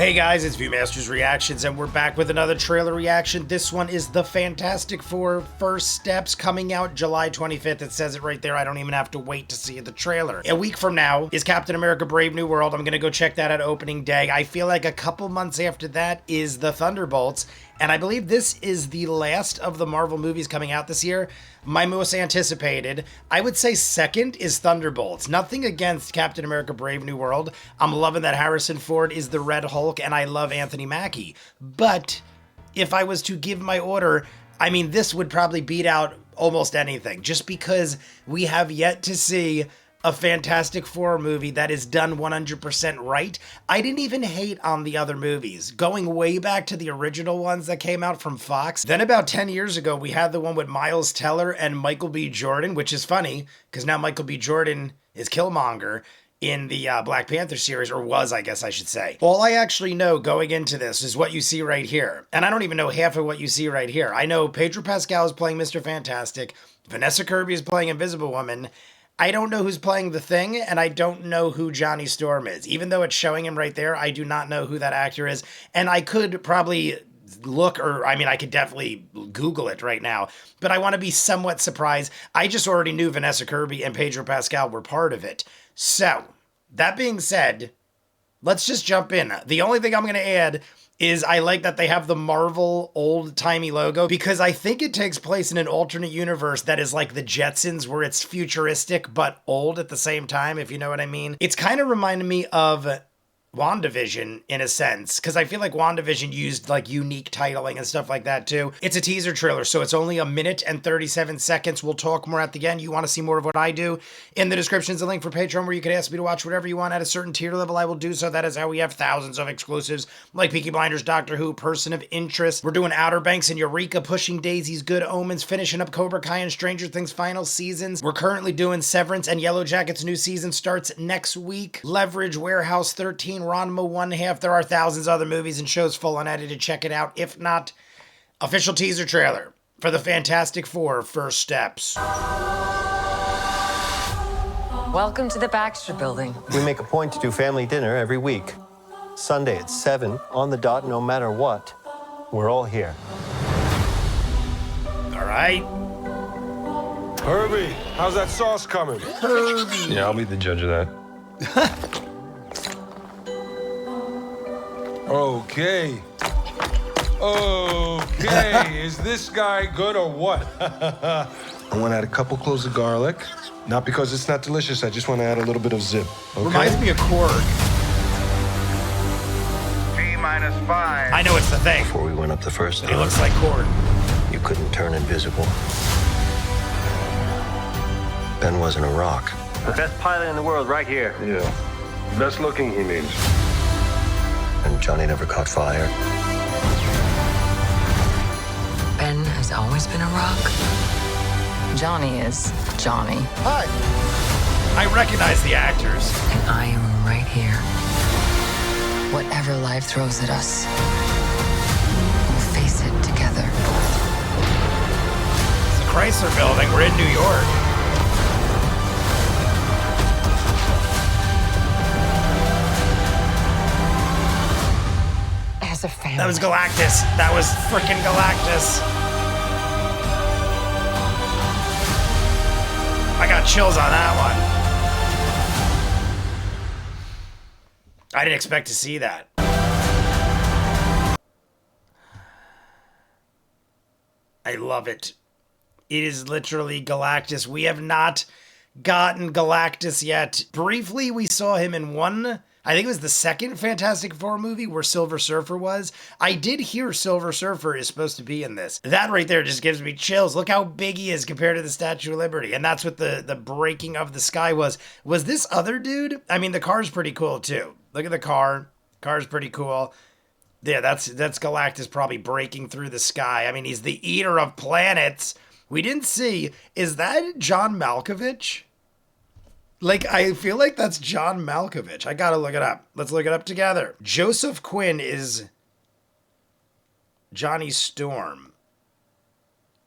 Hey guys, it's Viewmasters Reactions, and we're back with another trailer reaction. This one is The Fantastic Four First Steps, coming out July 25th. It says it right there. I don't even have to wait to see the trailer. A week from now is Captain America Brave New World. I'm gonna go check that out opening day. I feel like a couple months after that is The Thunderbolts, and I believe this is the last of the Marvel movies coming out this year. My most anticipated, I would say second, is Thunderbolts. Nothing against Captain America Brave New World. I'm loving that Harrison Ford is the Red Hulk, and I love Anthony Mackie. But if I was to give my order, I mean, this would probably beat out almost anything, just because we have yet to see a Fantastic Four movie that is done 100% right. I didn't even hate on the other movies, going way back to the original ones that came out from Fox. Then about 10 years ago, we had the one with Miles Teller and Michael B. Jordan, which is funny, because now Michael B. Jordan is Killmonger in the Black Panther series, or was, I guess I should say. All I actually know going into this is what you see right here. And I don't even know half of what you see right here. I know Pedro Pascal is playing Mr. Fantastic, Vanessa Kirby is playing Invisible Woman. I don't know who's playing the Thing, and I don't know who Johnny Storm is. Even though it's showing him right there, I do not know who that actor is. And I could probably look, or I mean, I could definitely Google it right now, but I want to be somewhat surprised. I just already knew Vanessa Kirby and Pedro Pascal were part of it. So, that being said, let's just jump in. The only thing I'm going to add is I like that they have the Marvel old-timey logo, because I think it takes place in an alternate universe that is like the Jetsons, where it's futuristic but old at the same time, if you know what I mean. It's kind of reminding me of WandaVision in a sense, because I feel like WandaVision used like unique titling and stuff like that too. It's a teaser trailer, so it's only 1 minute and 37 seconds. We'll talk more at the end. You want to see more of what I do? In the description is a link for Patreon where you can ask me to watch whatever you want at a certain tier level. I will do so. That is how we have thousands of exclusives like Peaky Blinders, Doctor Who, Person of Interest. We're doing Outer Banks and Eureka, Pushing Daisies, Good Omens, finishing up Cobra Kai and Stranger Things final seasons. We're currently doing Severance, and Yellow Jackets new season starts next week. Leverage, Warehouse 13, Ranma 1/2. There are thousands of other movies and shows full unedited. Check it out. If not, official teaser trailer for the Fantastic Four First Steps. Welcome to the Baxter Building. We make a point to do family dinner every week. Sunday at 7, on the dot, no matter what. We're all here. All right. Herbie, how's that sauce coming? Herbie. Yeah, I'll be the judge of that. Okay. Is this guy good or what? I want to add a couple cloves of garlic. Not because it's not delicious, I just want to add a little bit of zip. Okay? Reminds me of Korg. T-5. I know it's the Thing. Before we went up the first He time, looks like Korg. you couldn't turn invisible. Ben wasn't a rock. The best pilot in the world right here. Yeah. Best looking, he means. And Johnny never caught fire. Ben has always been a rock. Johnny is Johnny. Hi. I recognize the actors. And I am right here. Whatever life throws at us, we'll face it together. It's the Chrysler Building. We're in New York. As a family. That was Galactus. That was frickin' Galactus. I got chills on that one. I didn't expect to see that. I love it. It is literally Galactus. We have not gotten Galactus yet. Briefly, we saw him in I think it was the second Fantastic Four movie where Silver Surfer was. I did hear Silver Surfer is supposed to be in this. That right there just gives me chills. Look how big he is compared to the Statue of Liberty. And that's what the breaking of the sky was. Was this other dude? I mean, the car's pretty cool too. Look at the car. Car's pretty cool. Yeah, that's Galactus probably breaking through the sky. I mean, he's the eater of planets. We didn't see. Is that John Malkovich? Like, I feel like that's John Malkovich. I gotta look it up. Let's look it up together. Joseph Quinn is Johnny Storm.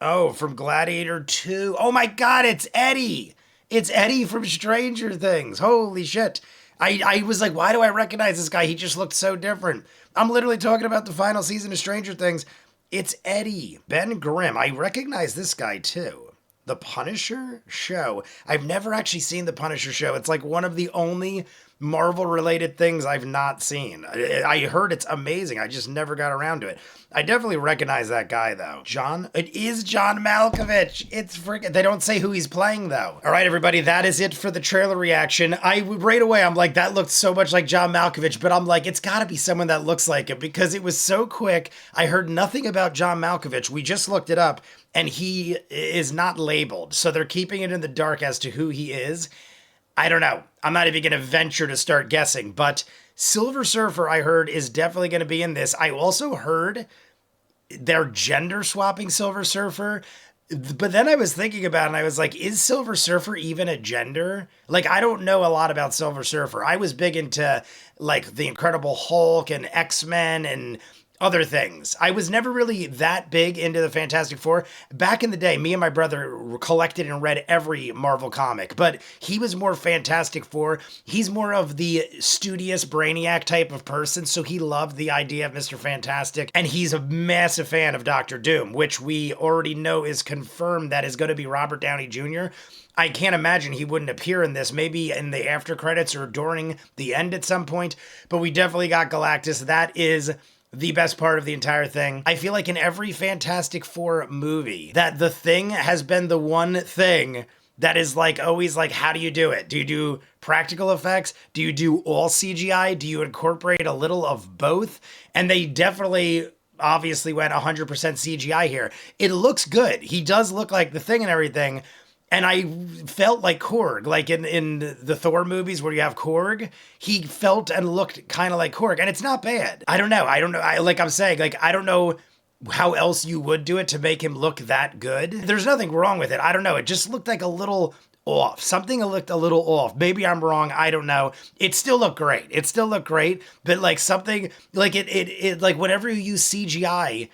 Oh, from Gladiator 2. Oh my God, it's Eddie. It's Eddie from Stranger Things. Holy shit. I was like, why do I recognize this guy? He just looked so different. I'm literally talking about the final season of Stranger Things. It's Eddie, Ben Grimm. I recognize this guy too. The Punisher show. I've never actually seen The Punisher show. It's like one of the only Marvel-related things I've not seen. I heard it's amazing. I just never got around to it. I definitely recognize that guy, though. It is John Malkovich. It's freaking... They don't say who he's playing, though. All right, everybody, that is it for the trailer reaction. Right away, I'm like, that looked so much like John Malkovich, but I'm like, it's gotta be someone that looks like him, because it was so quick. I heard nothing about John Malkovich. We just looked it up, and he is not labeled, so they're keeping it in the dark as to who he is. I don't know. I'm not even going to venture to start guessing, but Silver Surfer, I heard, is definitely going to be in this. I also heard they're gender swapping Silver Surfer, but then I was thinking about it and I was like, is Silver Surfer even a gender? Like, I don't know a lot about Silver Surfer. I was big into, like, the Incredible Hulk and X-Men and other things. I was never really that big into the Fantastic Four. Back in the day, me and my brother collected and read every Marvel comic, but he was more Fantastic Four. He's more of the studious brainiac type of person, so he loved the idea of Mr. Fantastic, and he's a massive fan of Doctor Doom, which we already know is confirmed that is going to be Robert Downey Jr. I can't imagine he wouldn't appear in this, maybe in the after credits or during the end at some point, but we definitely got Galactus. That is the best part of the entire thing. I feel like in every Fantastic Four movie that the Thing has been the one thing that is like always like, how do you do it? Do you do practical effects? Do you do all CGI? Do you incorporate a little of both? And they definitely obviously went 100% CGI here. It looks good. He does look like the Thing and everything. And I felt like Korg, like in the Thor movies where you have Korg, he felt and looked kind of like Korg, and it's not bad. I don't know. Like I'm saying, like, I don't know how else you would do it to make him look that good. There's nothing wrong with it. I don't know. It just looked like a little off. Something looked a little off. Maybe I'm wrong. I don't know. It still looked great. But like something like it like whenever you use CGI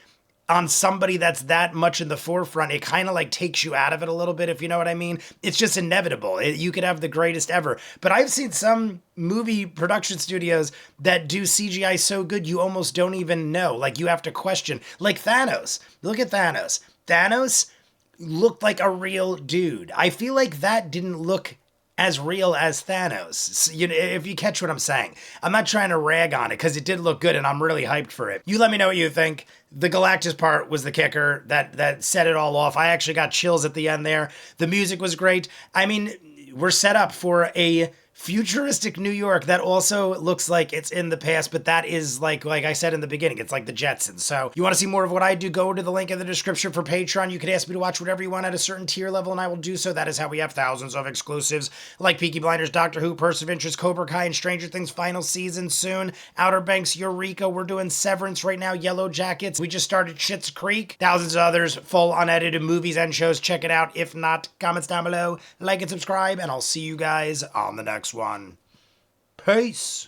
on somebody that's that much in the forefront, it kind of like takes you out of it a little bit, if you know what I mean. It's just inevitable. You could have the greatest ever. But I've seen some movie production studios that do CGI so good you almost don't even know. Like, you have to question. Like Thanos. Look at Thanos. Thanos looked like a real dude. I feel like that didn't look as real as Thanos. You know, if you catch what I'm saying. I'm not trying to rag on it because it did look good and I'm really hyped for it. You let me know what you think. The Galactus part was the kicker that set it all off. I actually got chills at the end there. The music was great. I mean, we're set up for a futuristic New York that also looks like it's in the past, but that is like I said in the beginning, it's like the Jetsons. So you want to see more of what I do, go to the link in the description for Patreon. You can ask me to watch whatever you want at a certain tier level, and I will do so. That is how we have thousands of exclusives like Peaky Blinders, Doctor Who, Purse of Interest, Cobra Kai, and Stranger Things final season soon. Outer Banks, Eureka. We're doing Severance right now. Yellow Jackets. We just started Schitt's Creek. Thousands of others, full unedited movies and shows. Check it out. If not, comments down below. Like and subscribe, and I'll see you guys on the next one. Peace.